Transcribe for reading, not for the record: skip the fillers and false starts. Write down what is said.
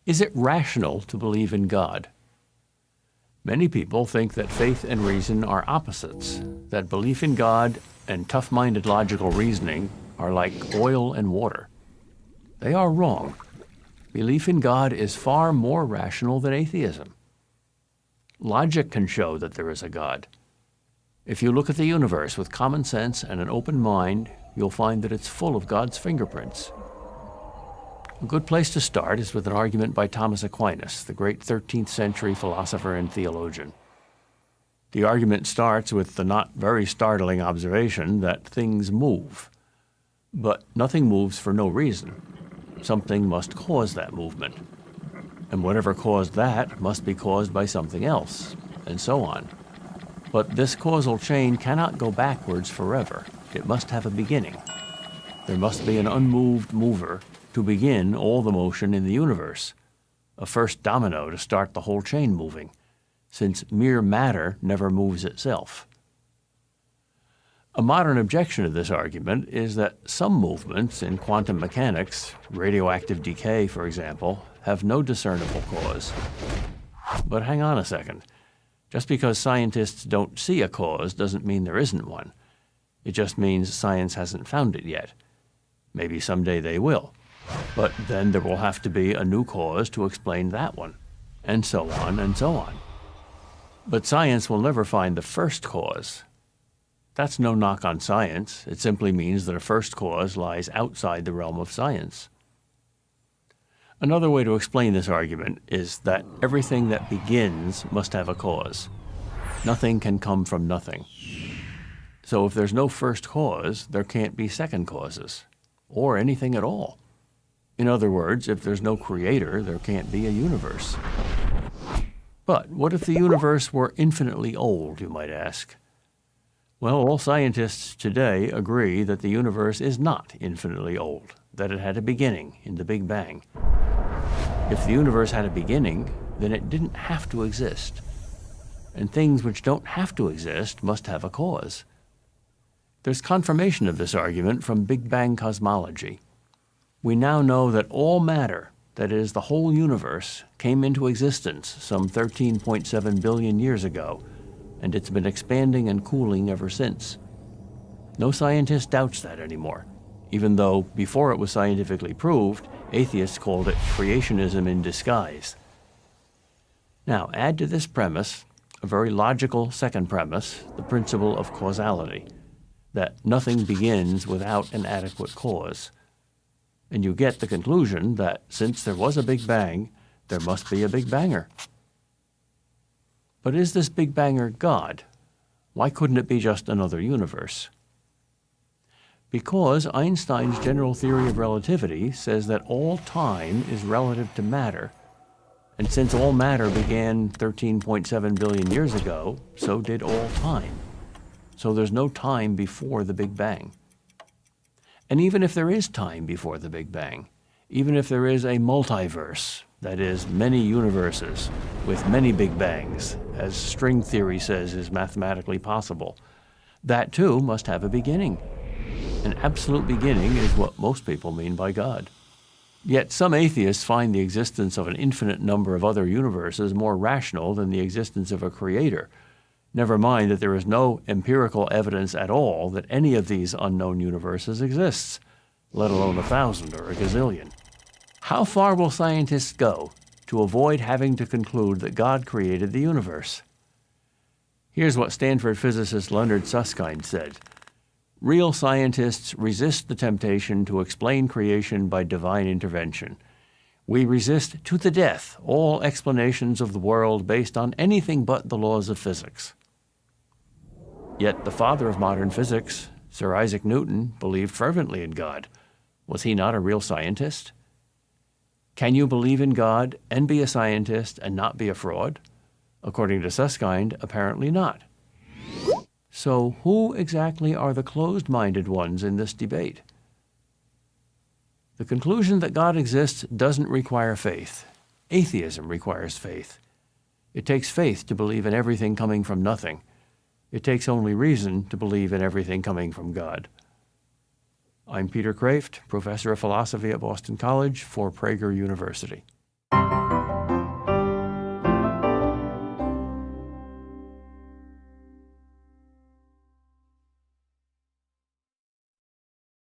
Is it rational to believe in God? Many people think that faith and reason are opposites, that belief in God and tough-minded logical reasoning are like oil and water. They are wrong. Belief in God is far more rational than atheism. Logic can show that there is a God. If you look at the universe with common sense and an open mind, you'll find that it's full of God's fingerprints. A good place to start is with an argument by Thomas Aquinas, the great 13th century philosopher and theologian. The argument starts with the not very startling observation that things move. But nothing moves for no reason. Something must cause that movement. And whatever caused that must be caused by something else, and so on. But this causal chain cannot go backwards forever. It must have a beginning. There must be an unmoved mover to begin all the motion in the universe, a first domino to start the whole chain moving, since mere matter never moves itself. A modern objection to this argument is that some movements in quantum mechanics, radioactive decay for example, have no discernible cause. But hang on a second. Just because scientists don't see a cause doesn't mean there isn't one. It just means science hasn't found it yet. Maybe someday they will. But then there will have to be a new cause to explain that one, and so on and so on. But science will never find the first cause. That's no knock on science. It simply means that a first cause lies outside the realm of science. Another way to explain this argument is that everything that begins must have a cause. Nothing can come from nothing. So if there's no first cause, there can't be second causes, or anything at all. In other words, if there's no creator, there can't be a universe. But what if the universe were infinitely old, you might ask? Well, all scientists today agree that the universe is not infinitely old, that it had a beginning in the Big Bang. If the universe had a beginning, then it didn't have to exist. And things which don't have to exist must have a cause. There's confirmation of this argument from Big Bang cosmology. We now know that all matter, that is, the whole universe, came into existence some 13.7 billion years ago, and it's been expanding and cooling ever since. No scientist doubts that anymore, even though, before it was scientifically proved, atheists called it creationism in disguise. Now, add to this premise a very logical second premise, the principle of causality, that nothing begins without an adequate cause. And you get the conclusion that since there was a Big Bang, there must be a Big Banger. But is this Big Banger God? Why couldn't it be just another universe? Because Einstein's general theory of relativity says that all time is relative to matter. And since all matter began 13.7 billion years ago, so did all time. So there's no time before the Big Bang. And even if there is time before the Big Bang, even if there is a multiverse, that is, many universes with many Big Bangs, as string theory says is mathematically possible, that too must have a beginning. An absolute beginning is what most people mean by God. Yet some atheists find the existence of an infinite number of other universes more rational than the existence of a creator. Never mind that there is no empirical evidence at all that any of these unknown universes exists, let alone 1,000 or a gazillion. How far will scientists go to avoid having to conclude that God created the universe? Here's what Stanford physicist Leonard Susskind said. Real scientists resist the temptation to explain creation by divine intervention. We resist to the death all explanations of the world based on anything but the laws of physics. Yet the father of modern physics, Sir Isaac Newton, believed fervently in God. Was he not a real scientist? Can you believe in God and be a scientist and not be a fraud? According to Susskind, apparently not. So who exactly are the closed-minded ones in this debate? The conclusion that God exists doesn't require faith. Atheism requires faith. It takes faith to believe in everything coming from nothing. It takes only reason to believe in everything coming from God. I'm Peter Kraft, professor of philosophy at Boston College for Prager University.